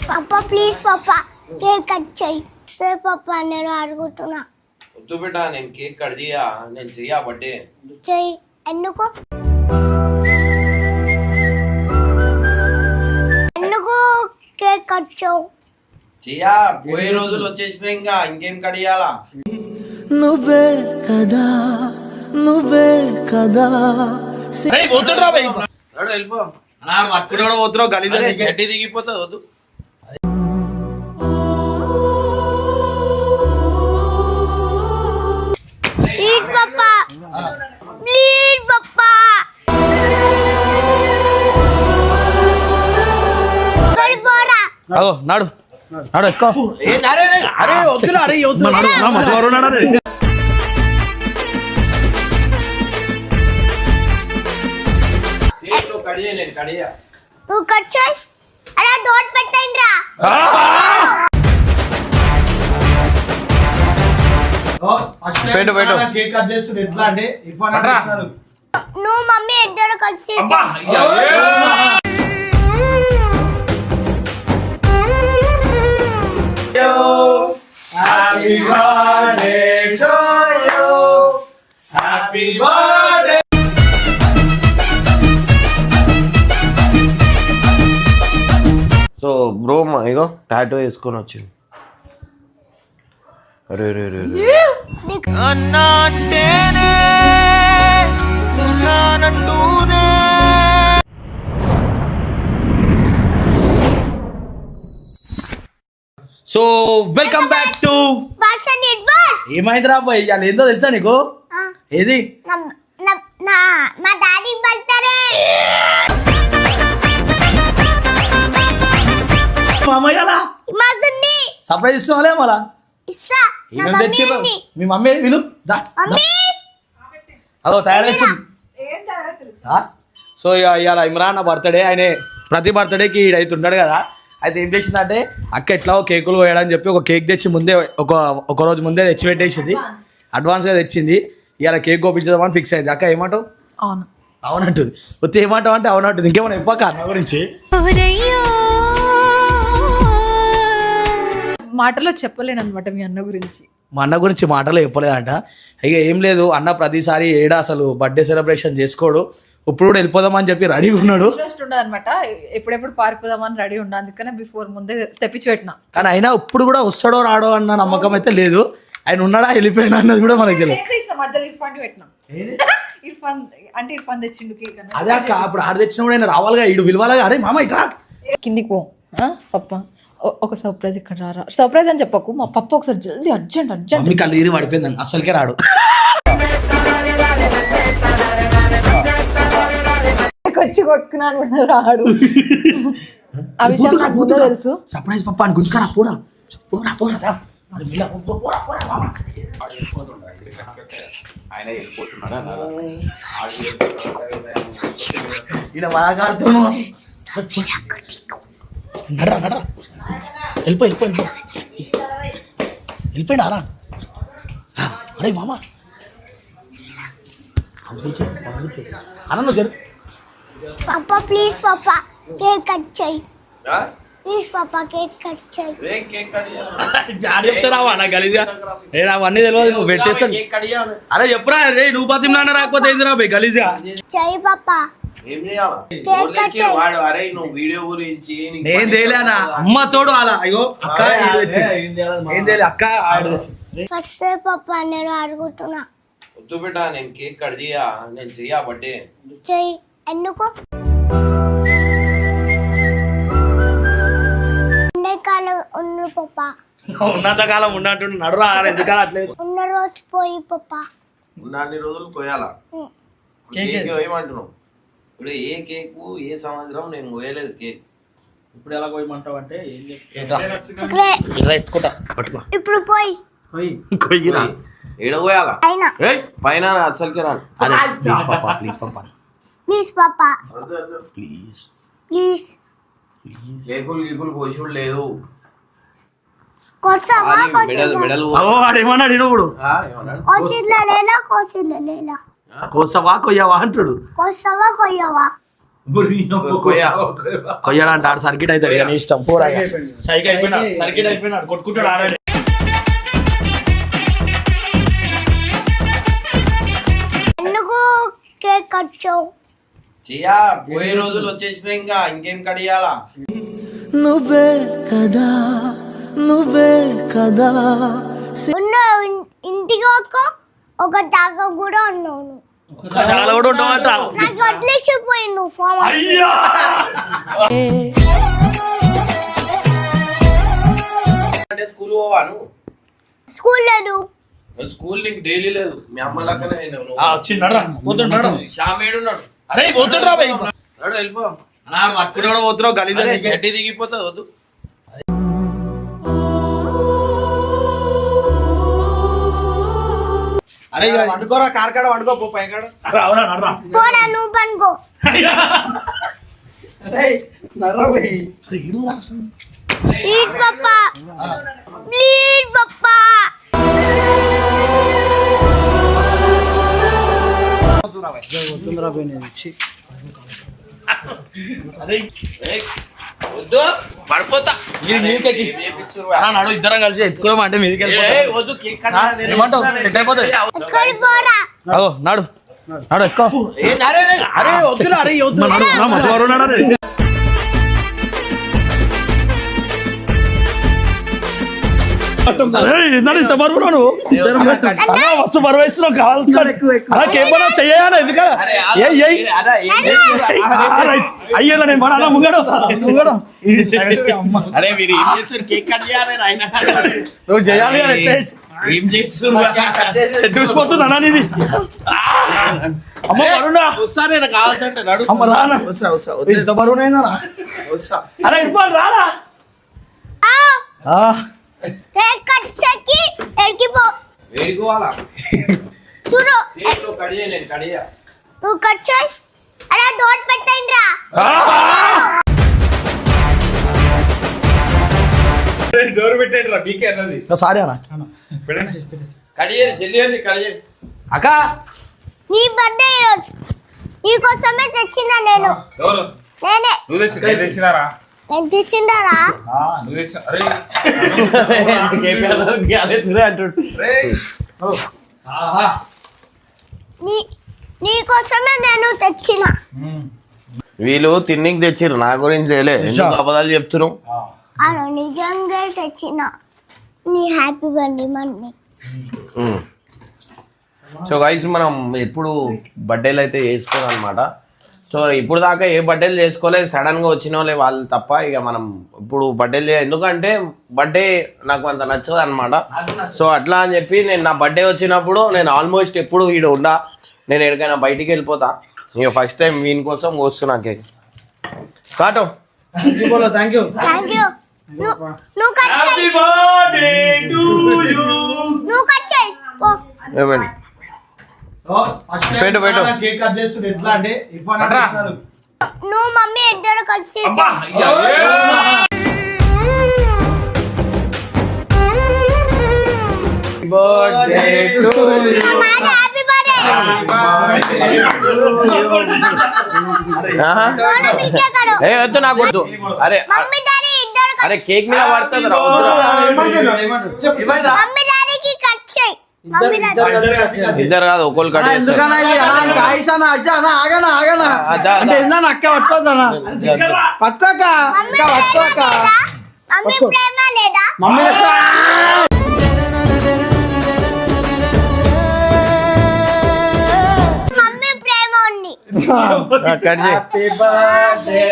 పాపా ప్లీజ్ పాపా cake cut చేయి సే పాపా నేను అడుగుతున్నా వద్దు బేటా నేను కేక్ కట్ చేయా నేను చెయ్యా బర్త్డే చెయ్యి ఎందుకు కేక్ కట్ చేయవు చెయ్యా పోయే రోజులు వచ్చేసినాయి ఇంకా ఇంకేం కట్ చేయాలా నువ్వే కదా వెళ్ళిపో పోతున్నావు గలీజ్ చెడ్డి దిగిపోతుంది వద్దు ప్లీజ్ పాపా ప్లీజ్ పాపా నాడు నాడు ఎక్కువ అరే వద్దురా అరే నువ్వు కట్ చేయి అరే దోట్ పెట్టండి రా కేక్ కట్ చేస్తుంది ఎట్లా అంటే నువ్వు మమ్మీ ఇద్దరు కలిసి happy birthday to you happy birthday so bro ఇగో టాటూ వేసుకొని వచ్చింది అరే రే రే అన్నంటేనే ఉన్నానంటూనే so welcome back to person ఇడ్వల్ ఏమైందిరా అబ్బాయి ఇవాళ ఏందో తెలుసా నీకు ఏది మా డాడీ బర్త్డే మామయ్యలా మా సున్ని సర్ప్రైజ్ ఇస్తున్నాలే మళ్ళా ఇస్సా ఏమేమి తెచ్చిర్రు మీ మమ్మీ విలు మమ్మీ అదో తయారైంది సో ఇవాళ ఇమ్రాన్ బర్త్డే ఆయన ప్రతి బర్త్డేకి అవుతుంటాడు కదా అయితే ఏం చేసిందంటే అక్క ఎట్లా కేకులు కోయడని చెప్పి ఒక కేక్ తెచ్చి ముందే ఒక రోజు ముందే తెచ్చి పెట్టేసింది అడ్వాన్స్గా తెచ్చింది ఇవాళ కేక్ కోపించదామని ఫిక్స్ అయింది అక్క ఏమంటావు అవును అవునంటుంది వస్తే ఏమంటావు అంటే అవునంటుంది ఇంకేమైనా ఇవ్వక అన్న గురించి మాటలో చెప్పలేను అనమాట మీ అన్న గురించి మా అన్న గురించి మాటలు చెప్పలేదంట ఇక ఏం లేదు అన్న ప్రతిసారి ఏడా అసలు బర్త్డే సెలబ్రేషన్ చేసుకోడు ఇప్పుడు కూడా వెళ్ళిపోదామని చెప్పి రెడీగా ఉన్నాడు ఇంట్రెస్ట్ ఉండదు అనమాట ఎప్పుడెప్పుడు పారిపోదామని రెడీ ఉండ అందుకనే బిఫోర్ ముందే తెప్పించి పెట్టిన కానీ అయినా ఇప్పుడు కూడా వస్తాడో రాడో అన్న నమ్మకం అయితే లేదు ఆయన ఉన్నాడా వెళ్ళిపోయినా అన్నది కూడా మనకి తెలియదు మధ్యలో ఇర్ఫాన్ పెట్టినాం ఇర్ఫాన్ అంటే ఇర్ఫాన్ తెచ్చిండు కేక్ అన్న అదే అక్క అప్పుడు ఆడ తెచ్చినప్పుడు ఆయన రావాలిగా ఇడు విలువాలిగా అరే మామ ఇట్రా కిందికి పో పప్ప ఒక సర్ప్రైజ్ ఇక్కడ రారా సర్ప్రైజ్ అని చెప్పకు మా పప్ప ఒకసారి జల్దీ అర్జెంట్ మమ్మీ కళ్ళు ఇరి పడిపోయిందని అసలుకే రాడు వచ్చి కొట్టుకున్నాను రాడు ఆ విషయం నాకు ముందే తెలుసు సర్ప్రైజ్ పప్ప అని గుంజుకరా పోరా పోరా పోరా ఈయన బాగాడుతున్నాం నడరా నడరా వెళ్ళిపోయినారా అరే మామ అన్న నువ్వు జరు పాపా ప్లీజ్ పాపా కేక్ కట్ చేయి ప్లీజ్ పాపా కేక్ కట్ చేయి చెప్తారావా నా గలీజా నేను అవన్నీ తెలియదు నువ్వు పెట్టేస్తాను అరే చెప్పురా రే నువ్వు పతిమలాన్న రాకపోతే ఏందిరా బై గలీజా చేయి పాపా ఏం చేయాలా వాడు అరే నువ్వు వీడియో గురించి నేను తేలేనా అమ్మ తోడు అలా అయ్యో అక్క ఏం తేలే అక్క ఫస్ట్ పాపా నేను అడుగుతున్నా వద్దు బేటా నేను కేక్ కట్ చేయా నేను చెయ్యా బర్త్డే చెయ్యి ఎందుకు కాలం ఉన్న పాపా ఉన్నంత కాలం ఉన్నట్టు నడురా ఎందుకలా అట్లేదు ఉన్న రోజు పోయి పాపా ఉన్నన్ని రోజులు కోయాలా కేక్ ఏమంటున్నావు ఇప్పుడు ఏ కేకు ఏ సంవత్సరం నేను కోయలేదు కేక్ ఇప్పుడు ఎలా కోయమంటావు అంటే ఇప్పుడు పోయి కొయ్యిరా ఏడ కోయాలా అయినా పైన అసలుకి రాను ప్లీజ్ పాపా ప్లీజ్ పాపా ప్లీజ్ పాపా ప్లీజ్ ప్లీజ్ కేకులు గీకులు కోసుడు లేదు మెడల్ వాడేమన్నాడు ఇప్పుడు కోసిలేలా కోసవా కొయ్యవా అంటాడు కోసవా కొయ్యవా కొయ్యడంట ఆడు సర్కిట్ అవుతాడు ఇక నీ ఇష్టం పోరా సైకిల్ అయిపోయినాడు సర్కిట్ అయిపోయినాడు కొట్టుకుంటాడు ఆడాడు ఎందుకు కేక్ కట్ చేయవు చెయ్యా పోయే రోజులు వచ్చేసినాయి ఇంకా ఇంకేం కడియాలా నువ్వే కదా నువ్వే కదా ఉన్న ఇంటికి ఒక జాగా కూడా ఉన్నావు చాలా కూడా ఉండవట నాకు వదిలేసిపోయి నువ్వు ఫామ్ అయ్యా అంటే స్కూల్ పోవాను స్కూల్ లేదు స్కూల్ నీకు డైలీ లేదు మీ అమ్మ లెక్కనే వచ్చిండరా పోతుంటాడు శ్యామేడున్నాడు అరే పోతుండ్రా భయ్ నాడు వెళ్ళిపో పట్టుకుని పోతున్నావు గలీజ్ చెడ్డి దిగిపోతుంది వద్దు అరే వండుకోరా కార్ కాడ వండుకో పో పై కాడ అవునా నర్రా పోరా నువ్వు పనుకో ప్లీజ్ పప్పా ప్లీజ్ పప్పా ఏయ్, వద్దు పడిపోతా నాడు ఇద్దరం కలిసి ఎత్తుకోమంటే మీదికి ఏయ్, వద్దు కేక్ కట్ చేయాలి. ఏమంటావు సెట్ అయిపోతుంది ఎక్కడికి పోరా అగో నాడు నాడు ఎత్తుకో ఏ, అరే, అరే, అరే, వద్దురా, అరే, వద్దు. ఇంత బరువు మస్తు బరువు వేస్తున్నావు కావాలి చెయ్యాలి ఎందుకంటే అరే, అదా, ఏం చేస్తుర్రు? అయ్యో నేను మన ముంగడు అరే మీరు ఏం చేస్తారు కేక్ కట్ చేయాలి ఆయన నువ్వు చేయాలి ఏం చేస్తున్నారు చూసిపోతుంది అన్నా నీది అమ్మ బరువునా వస్తానే నాకు కావాల్సింటే నడు అమ్మ రానా వస్తా వస్తా ఇంత బరువునైనా వస్తా అరే ఇవ్వాలి రారా కేక్ కట్ చేకి ఎక్కడికి పో వేడుకోవాలా చూడు కేక్ లో కడియే నేను కడియా నువ్వు కట్ చేయి అరే దోట్ పెట్టండి రా డోర్ పెట్టండి రా మీకే అన్నది సారీ అన్న కడియే జల్దీ అని కడియే అక్క నీ బర్త్డే ఈరోజు నీకోసమే తెచ్చిన నేను ఎవరు నేనే నువ్వు తెచ్చినారా నేను తెచ్చిండారా నువ్వు తెచ్చిన అరే నీకోసమే నేను తెచ్చిన వీళ్ళు తిన్నికి తెచ్చిర్రు నా గురించి తెలియలే ఎందుకు అబద్ధాలు చెప్తున్నావు అను నిజంగా తెచ్చిన నీ happy birthday money so guys మనం ఎప్పుడు బర్త్డేలు అయితే చేసుకోవాలి అనమాట సో ఇప్పుడు దాకా ఏ బర్త్డేలు చేసుకోలేదు సడన్ గా వచ్చిన వాళ్ళే వాళ్ళు తప్ప ఇక మనం ఇప్పుడు బర్త్డేలు ఎందుకంటే బర్త్డే నాకు అంత నచ్చదు అనమాట సో అట్లా అని చెప్పి నేను నా బర్త్డే వచ్చినప్పుడు నేను ఆల్మోస్ట్ ఎప్పుడు వీడు ఉండా నేను ఎక్కడికైనా బయటికి వెళ్ళిపోతా ఇక ఫస్ట్ టైం వీని కోసం వస్తున్నా cake కాటో thank you thank you నువ్వు కట్ చేయి నువ్వు కట్ చేయి పో ఏమండి పెట్టు, పెట్టు. కేక్ కట్ చేస్తుంది ఎట్లా అంటే నువ్వు మమ్మీ ఇద్దరు కట్ చేసి బర్త్డే టు హ్యాపీ బర్త్డే ఏ వద్దు నాకు వద్దు అరే మమ్మీ డాడీ ఇద్దరు అరే కేక్ మీద పడుతుంది రా మమ్మీ డాడీకి కట్ చేయి మమ్మీ డాడీ ఇద్దరు కాదు ఒకళ్ళు కట్ ఎందుకన్నా ఇది ఆగనా అంటే ఏందన్నా అక్క పట్టుకోదన్నా పట్టుకోక మమ్మీ అక్క ప్రేమ పట్టుకోక లేదా మమ్మీ ప్రేమ లేదా మమ్మీ మమ్మీ ప్రేమ ఉంది కట్ చేయి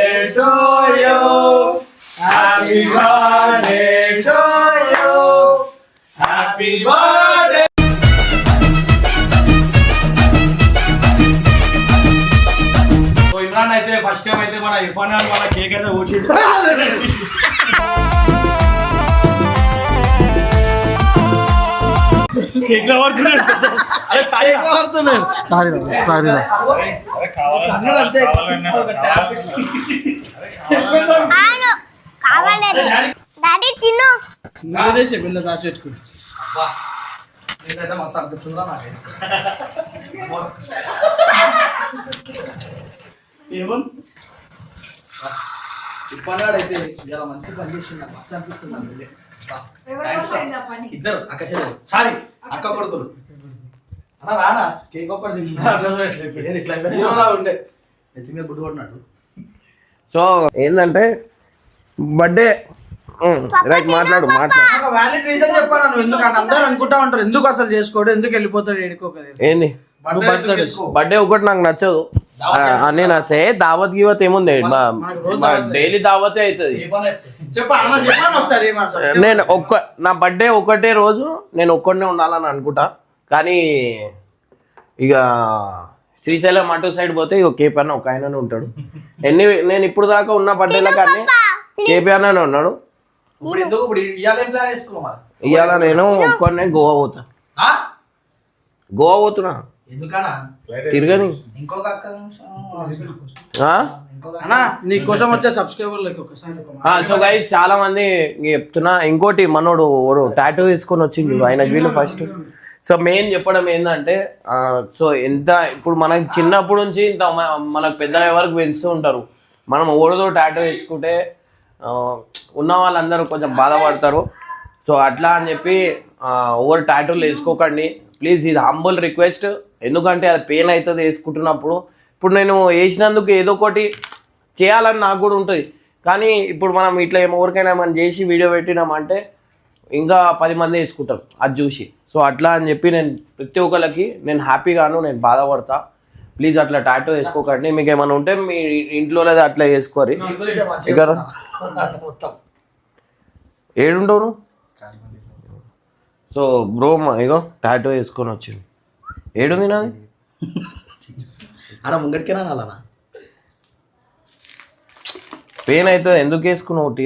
ఇమ్రాన్ అయితే ఫస్ట్ టైం అయితే మన ఇర్ఫాన్ ఖాన్ వాళ్ళ కేక్ అయితే ఓచిండు కేక్ లో పడుతున్నాడు అరే సారీ ఆను కావాలి డాడీ తిను పిల్ల దాచి పెట్టుకో నేనైతే మస్తు అనిపిస్తుందా నాకు ఇప్పటివాడైతే ఇలా మంచి పని చేసింది నాకు మస్తు అనిపిస్తుంది నాకు వెళ్ళి. బా. Thanks రా. ఇద్దరు అక్క చెల్లెలు సారీ అక్క కొడుకులు అన్న రానా కేక్ ఒక్కటి ఉండే నెత్తి మీద గుడ్డు కొట్టినట్టు. సో ఏంటంటే బర్త్డే రైట్ మాట్లాడు ఒక వ్యాలిడ్ రీజన్ చెప్పాను నువ్వు ఎందుకు అంటే అందరూ అనుకుంటా ఉంటారు ఎందుకు అసలు చేసుకోడు ఎందుకు వెళ్ళిపోతాడు ఏడుకోకది ఏంది బర్త్డే ఒకటి నాకు నచ్చదు అన్నీ నచ్చే దావత్ గీవత్ ఏముంది డైలీ దావతే అవుతుంది చెప్పాను ఒకసారి నేను నా బర్త్డే ఒకటే రోజు నేను ఒక్కడనే ఉండాలని అనుకుంటా కానీ ఇక శ్రీశైలం అటు సైడ్ పోతే ఇక కేపీ అన్న ఒక ఆయననే ఉంటాడు నేను ఇప్పుడు దాకా ఉన్న బర్త్డేలో కానీ కేపీ అన్ననే ఉన్నాడు ఇప్పుడు ఎందుకు ఇప్పుడు ఇవాళ ఏం ప్లాన్ వేసుకున్నాం ఇవాళ నేను ఒక్కడనే గోవా పోతా గోవా పోతున్నా ఎందుకనా తిరగని ఇంకొక అక్క అన్నా నీ కోసం వచ్చే సబ్స్క్రైబర్లకి ఒకసారి సో గైస్ చాలా మంది చెప్తున్నా ఇంకోటి మనోడు టాటూ వేసుకొని వచ్చింది ఆయన వీళ్ళు ఫస్ట్ సో మెయిన్ చెప్పడం ఏంటంటే సో ఎంత ఇప్పుడు మనకి చిన్నప్పటి నుంచి ఇంత మనకు పెద్ద వరకు పెంచుతూ ఉంటారు మనం ఓడదో టాటూ వేసుకుంటే ఉన్న వాళ్ళందరూ కొంచెం బాధపడతారు సో అట్లా అని చెప్పి ఓవర్ టాటూలు వేసుకోకండి ప్లీజ్ ఇది హంబుల్ రిక్వెస్ట్ ఎందుకంటే అది పెయిన్ అవుతుంది వేసుకుంటున్నప్పుడు ఇప్పుడు నేను వేసినందుకు ఏదో ఒకటి చేయాలని నాకు కూడా ఉంటుంది కానీ ఇప్పుడు మనం ఇట్లా ఎవరికైనా మనం చేసి వీడియో పెట్టినామంటే ఇంకా 10 మంది వేసుకుంటారు అది చూసి సో అట్లా అని చెప్పి నేను ప్రతి ఒక్కరికి నేను హ్యాపీగాను నేను బాధపడతా ప్లీజ్ అట్లా టాటూ వేసుకోకండి మీకు ఏమైనా ఉంటే మీ ఇంట్లో లేదా అట్లా వేసుకోరు ఇక్కడ ఏడుంటావు సో బ్రో ఇగో టాటూ వేసుకొని వచ్చింది ఏడుంది నాది ఆడ ముంగడికేనా అలానా పెయిన్ అవుతుంది ఎందుకు వేసుకున్నావు ఒకటి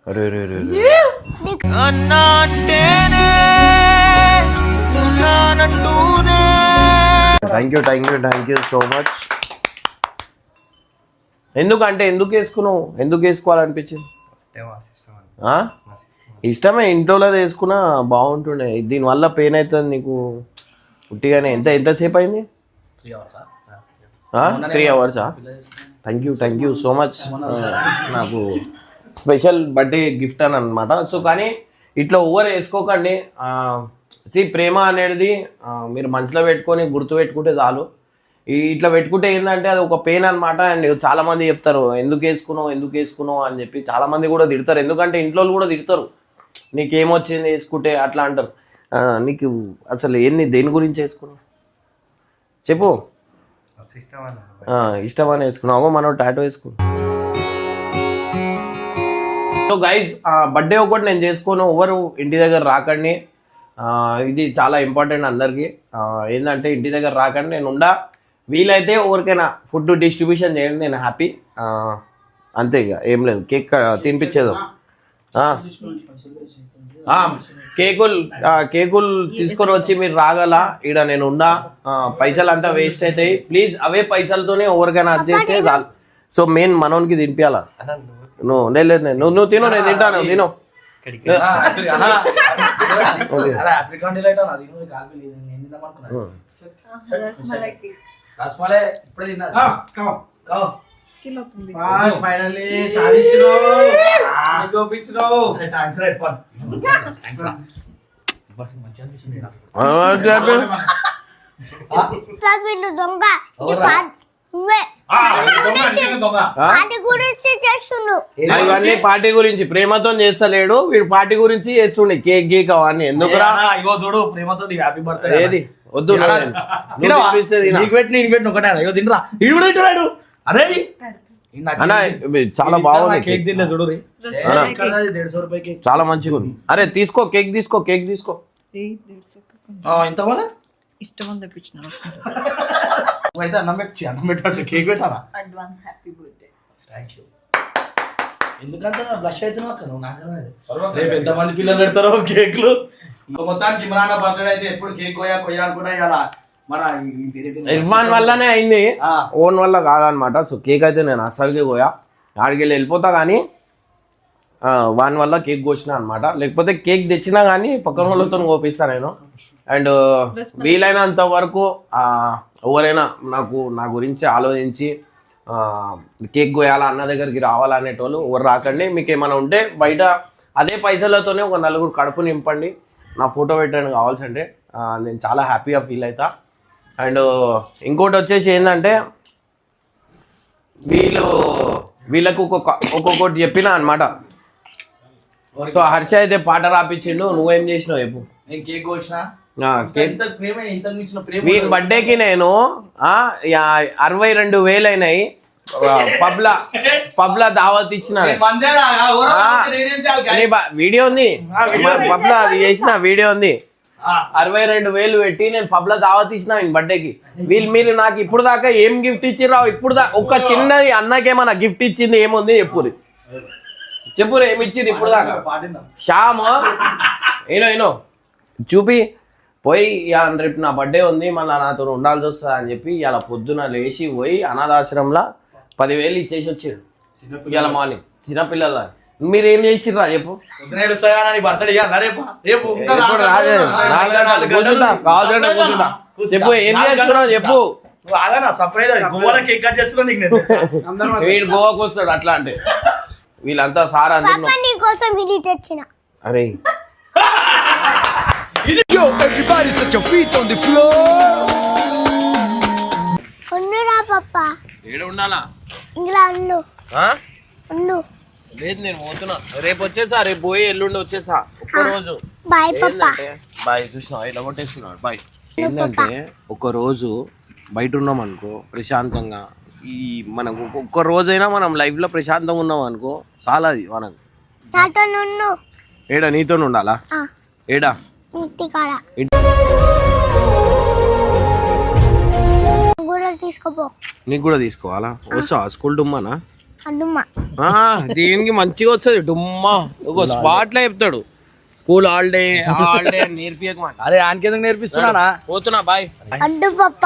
అరే రే రే థ్యాంక్ యూ సో మచ్ ఎందుకంటే ఎందుకు వేసుకున్నావు ఎందుకు వేసుకోవాలనిపించింది ఇష్టమే ఇంట్లో వేసుకున్నా బాగుంటుండే దీనివల్ల పెయిన్ అవుతుంది నీకు ఉట్టిగానే ఎంతసేపు అయింది 3 hours thank you so much నాకు స్పెషల్ బర్త్డే గిఫ్ట్ అని అనమాట సో కానీ ఇట్లా ఓవర్ వేసుకోకండి ప్రేమ అనేది మీరు మనసులో పెట్టుకొని గుర్తు పెట్టుకుంటే చాలు ఇట్లా పెట్టుకుంటే ఏంటంటే అది ఒక పెయిన్ అనమాట అండ్ చాలా మంది చెప్తారు ఎందుకు వేసుకున్నావు అని చెప్పి చాలా మంది కూడా తిడతారు ఎందుకంటే ఇంట్లో కూడా తిడతారు నీకేమొచ్చింది వేసుకుంటే అట్లా అంటారు నీకు అసలు దేని గురించి వేసుకున్నావు చెప్పు ఇష్టమని వేసుకున్నావు మనం టాటూ వేసుకున్నాం సో గైజ్ బర్త్డే ఒకటి నేను చేసుకోను ఎవరు ఇంటి దగ్గర రాకండి ఇది చాలా ఇంపార్టెంట్ అందరికీ ఏంటంటే ఇంటి దగ్గర రాకండి నేను వీలైతే ఎవరికైనా ఫుడ్ డిస్ట్రిబ్యూషన్ చేయండి నేను హ్యాపీ అంతే ఇక ఏం లేదు కేక్ తినిపించేది కేకులు తీసుకొని వచ్చి మీరు రాగల ఈడ నేను పైసలు అంతా వేస్ట్ అవుతాయి ప్లీజ్ అవే పైసలతోనే ఎవరికైనా అది చేస్తే చాలు సో మెయిన్ మనోనికి తినిపించాలా నువ్వు తిను నేను తింటాను తిను రసమలై ఇప్పుడే తిన్నా ఫైనల్లీ సాధించినావు దొంగ ఇవన్నీ పార్టీ గురించి ప్రేమతో చేస్తలేడు వీడు పార్టీ గురించి చేస్తుండే కేక్ గీక్ అవన్నీ ఎందుకురా ఇగో చూడు ప్రేమతో హ్యాపీ బర్త్డే ఏది వద్దు తినరా ఇడు కూడా తింటున్నాడు అరే అన్నా చాలా బాగుంది కేక్ తినలే చూడు చాలా మంచిగా ఉంది అరే తీసుకో కేక్ తీసుకో ఎంత బాగా ఇష్టం తెప్పించిన అయితే అన్నం పెట్టి కేక్ పెట్టారా advance happy birthday thank you ఎందుకంటే బ్లష్ అవుతున్నావు అక్క నువ్వు నాకు రేపు ఎంతమంది పిల్లలు పెడతారో కేక్లు మొత్తానికి ఇమ్రాన్ బర్త్డే అయితే ఎప్పుడు కేక్ కొయ్యా అనుకున్నా ఇలా మన ఇర్ఫాన్ వల్లనే అయింది ఓన్ వల్ల కాదనమాట సో కేక్ అయితే నేను అస్సలుకి పోయా ఆడికి వెళ్ళిపోతా కానీ వాని వల్ల కేక్ కోసిన అనమాట. లేకపోతే కేక్ తెచ్చినా కానీ పక్కన వాళ్ళతో కోపిస్తాను నేను. అండ్ వీలైనంత వరకు ఎవరైనా నా గురించి ఆలోచించి కేక్ కోయాలా అన్న దగ్గరికి రావాలనేటోళ్ళు ఎవరు రాకండి. మీకు ఏమైనా ఉంటే బయట అదే పైసలతోనే ఒక 4 కడుపు నింపండి. నా ఫోటో పెట్టడానికి కావాల్సింటే నేను చాలా హ్యాపీగా ఫీల్ అవుతా. అండ్ ఇంకోటి వచ్చేసి ఏంటంటే వీళ్ళకు ఒక్కొక్కటి చెప్పినా అనమాట. సో హర్ష అయితే పాట రాపించిండు, నువ్వేం చేసినావు చెప్పు. నేను కేక్ కోసిన వీని బర్త్డేకి నేను 62,000 అయినాయి పబ్లా దావత్ ఇచ్చిన. వీడియో ఉంది పబ్లా, అది చేసిన వీడియో ఉంది. 62,000 పెట్టి నేను పబ్లా దావత్ ఇచ్చిన ఈయన బర్త్డేకి. మీరు నాకు ఇప్పుడు దాకా ఏం గిఫ్ట్ ఇచ్చిర్రా? ఇప్పుడు ఒక చిన్నది అన్నకేమన్నా గిఫ్ట్ ఇచ్చింది ఏముంది చెప్పురు ఏమి ఇచ్చింది ఇప్పుడు దాకా? శ్యామ్ ఏనో చూపి పోయి రేపు నా బర్త్డే ఉంది మళ్ళీ నాతో ఉండాల్సి వస్తుంది అని చెప్పి ఇలా పొద్దున లేచి పోయి అనాథాశ్రమంలో 10,000 ఇచ్చేసి వచ్చారు ఇవాళ మార్నింగ్. చిన్నపిల్లల మీరు ఏం చేసిర్రా చెప్పు. చెప్పు ఏం చేస్తున్నావు చెప్పు. వీడు గోవాకి వస్తాడు అట్లా అంటే వీళ్ళంతా సార్ అరే Yo, everybody set your feet on the floor. ఏడు ఉండాలా లేదు నేను పోతున్నా. రేపు వచ్చేసా, రేపు పోయి ఎల్లుండి వచ్చేసా ఒక్కరోజు. బాయ్ చూసినా ఇలా కొట్టేస్తున్నాడు బాయ్. ఏంటంటే ఒక్కరోజు బయట ఉన్నాం అనుకో ప్రశాంతంగా, ఈ మనకు ఒక్క రోజైనా మనం లైఫ్ లో ప్రశాంతంగా ఉన్నాం అనుకో చాలా అది మనకు. ఏడా నీతో ఉండాలా? ఏడా నీకు కూడా తీసుకోవాలా? వచ్చా స్కూల్ డుమ్మానా? దీనికి మంచిగా వస్తుంది డుమ్మా. ఒక స్పాట్ లో చెప్తాడు స్కూల్ హాలిడే అని నేర్పియకమాట. అరే ఆయనకెందుకు నేర్పిస్తున్నా? పోతున్నా బాయ్. అడ్డు పప్ప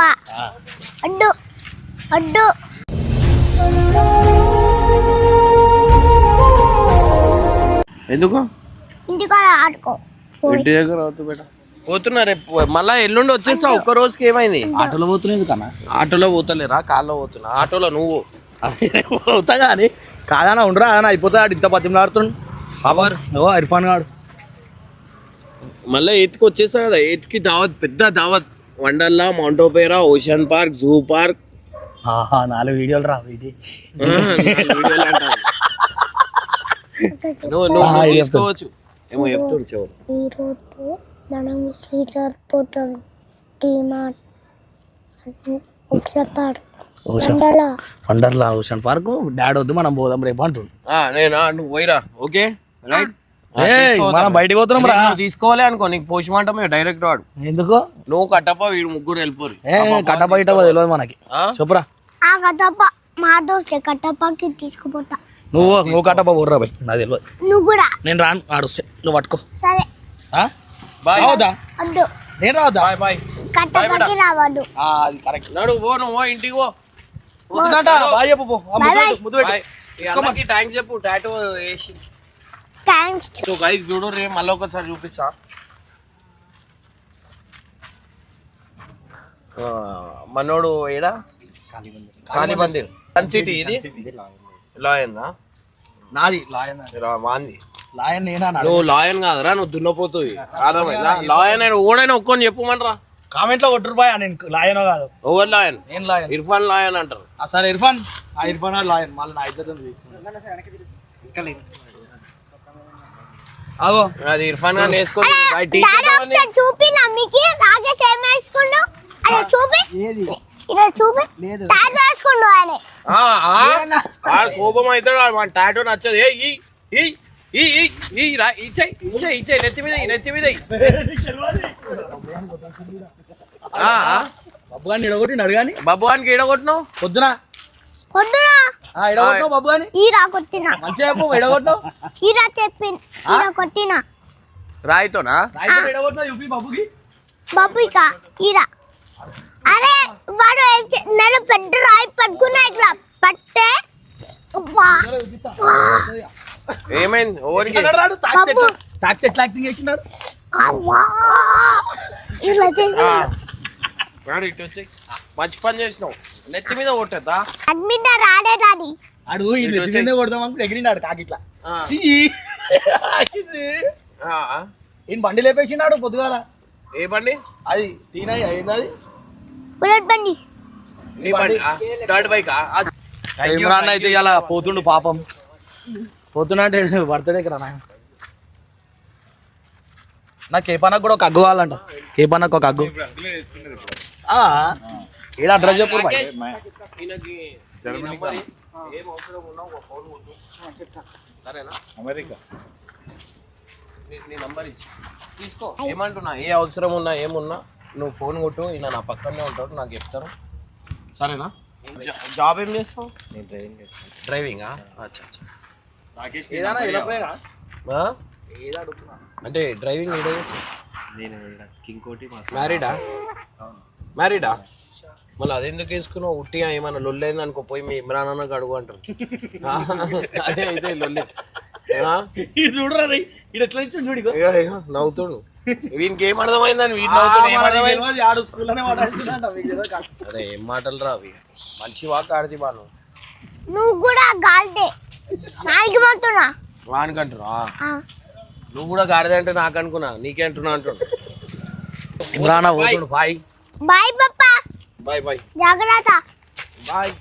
అడ్డు అడ్డు ఎందుకు ఇంటికాడ ఆడుకో. ఇంటి దగ్గర అవుతూ బేట పోతున్నా. రేపు మళ్ళా ఎల్లుండి వచ్చేసా. ఒక్క రోజుకి ఏమైంది? ఆటోలో పోతున్నాయి కన్నా. ఆటోలో పోతలేరా? కాల్లో పోతున్నా. ఆటోలో నువ్వు అవుతా కానీ కాదన్నా ఉండరా అని అయిపోతాడు. ఇంత 10 ఆడుతుండు పవర్ ఇర్ఫాన్ గాడు. మళ్ళీ ఎత్తుకు వచ్చేసా కదా. ఎత్తుకి దావత్, పెద్ద దావత్. Wonderla, mount opera, ocean park, zoo park. 4 వీడియోలు రా నువ్వు తీసుకోవచ్చు ఏమో చెప్తాడు చెవులు. ఈరోజు మనం సీజర్ పోతాం టీమార్ట్ వండర్లా ఓషన్ పార్క్. డాడీ వద్దు మనం పోదాం రేపు అంటుండు. నేనా? నువ్వు పోయిరా. Okay right. మనం బయటకు పోతున్నాం రా. తీసుకోవాలి అనుకో, నీకు పోషమంటాం డైరెక్ట్ వాడు. ఎందుకు? నువ్వు కట్టప్ప వీడు ముగ్గురు వెళ్ళిపోరు. కట్టప్ప గిట్టప్ప తెలియదు మనకి. చెప్పురా. ఆ కట్టప్ప మా దోస్తే కట్టప్పకి తీసుకుపోతా. నువ్వు కట్టప్ప పోర్రా బాయ్, నాకు తెలియదు. నువ్వు కూడా. నేను రాను, ఆడొస్తే నువ్వు పట్టుకో. సరే రావద్దా? వద్దు నేను రావద్దా? బాయ్. కట్టప్పకి రావద్దు. అది కరెక్ట్. నడు పో, నువ్వు ఇంటికి పో. బాయ్ చెప్పు పో. థ్యాంక్స్ చెప్పు. టాటూ వేసి థ్యాంక్స్. సో గైస్ చూడు రే మళ్ళీ ఒకసారి చూపిస్తా. మనోడు ఏడా కాళీమందిర్ సన్ సిటీ. ఇది లాయన్ నాది మాంది. లాయన్ నేనా? నువ్వు లాయన్ కాదురా, నువ్వు దున్నపోతుంది. అర్థమైందా? లాయన్ ఓడైనా ఒక్కొని చెప్పుమనరా. కామెంట్ లో కొట్టురు బాయ్. నేను లాయనో కాదు. Over lion. నేను లాయన్. ఇర్ఫాన్ లాయన్ అంటారు. సరే ఇర్ఫాన్. ఇర్ఫాన్ లాయన్ మళ్ళీ నా ఇజ్జత్ అగో అది ఇర్ఫాన్ గా వేసుకో. చూపిలా మీకు రాకేష్ ఏం వేసుకుండు? అరే చూపి. ఇలా చూపి. టాటూ వేసుకుండు ఆయన. కోపం అవుతాడు. మన టాటూ నచ్చదు. నెత్తి మీద బబ్బుగాని ఇడగొట్టి అడగాని. బబ్బుగానికి ఇడగొట్టినావు పొద్దున ఇడగొట్టినావు. బబ్బుగాని ఈరా కొట్టినా. మంచిగా చెప్పు. ఇడగొట్టినావు. ఈరా చెప్పి ఈరా కొట్టినా. రాయితోనా? ఇడగొట్టినావు చూపి బబ్బుకి. బాబుకా ఈరా. అరే వాడు నేను పెద్ద రాయి పట్టుకున్నా ఇట్లా పట్టే. ఏమైంది ఓరికి తాకితే ఎట్లా యాక్టింగ్ చేసినాడు అవ్వా. ఇట్లా చేసి ఇటు వచ్చి మంచి పని చేసినావు నెత్తి మీద కొట్టద్దా అడ్మిట్ రాడే రాడి ఆడు ఈ కొడదాం అనుకుంటే ఎగిరినాడు కాకిట్లా ఈయన బండి లేపేసినాడు పొద్దుగాల ఏ బండి అది తీనాయి అయింది అది బుల్లెట్ బండి నీ బండి థర్డ్ బైక్ ఇమ్రాన్ అయితే ఇలా పోతుండు పాపం పోతున్నా అంటే బర్త్డేకి రా నాకు కేపన్నకు కూడా ఒక అగ్గు కావాలంట కేపన్నకు ఒక అగ్గు ఏడా అడ్రస్ చెప్పు ఏం అవసరం ఉన్నా ఒక ఫోన్ కొట్టు సరేనా అమెరికా నీ నంబర్ ఇచ్చి తీసుకో ఏమంటున్నా ఏ అవసరం ఉన్నా ఏమున్నా నువ్వు ఫోన్ కొట్టు ఈయన నా పక్కనే ఉంటాడు నాకు చెప్తారు సరేనా జాబ్ ఏం చేస్తావు నేను డ్రైవింగ్ చేస్తాను డ్రైవింగా అచ్చా అంటే డ్రైవింగ్ ఏదో మ్యారీడా మళ్ళీ అదెందుకు వేసుకున్నావు ఉట్టిగా ఏమన్నా లొల్లైంది అనుకో పోయి మీ ఇమ్రాన్ అన్నకు అడుగు అంటారు అదే అయితే లొల్లి చూడరా ఎట్లా ఇచ్చాడు చూడు నవ్వుతుడు వీనికి ఏం అర్థమైందని వీటి నవ్వుతుడు ఏం అర్థమైంది అరే ఏం మాటలు రా అవి మంచి వాక్ ఆడితే బాను నువ్వు కూడా గాల్దే నాలుగు పడుతున్నా వానికంటున్నా నువ్వు కూడా గాడిద అంటే నాకు అనుకున్నా నీకే అంటున్నా అంటున్నా ఇమ్రాన్ బాయ్ బాయ్ పప్పా బాయ్ బాయ్ జాగ్రత్త బాయ్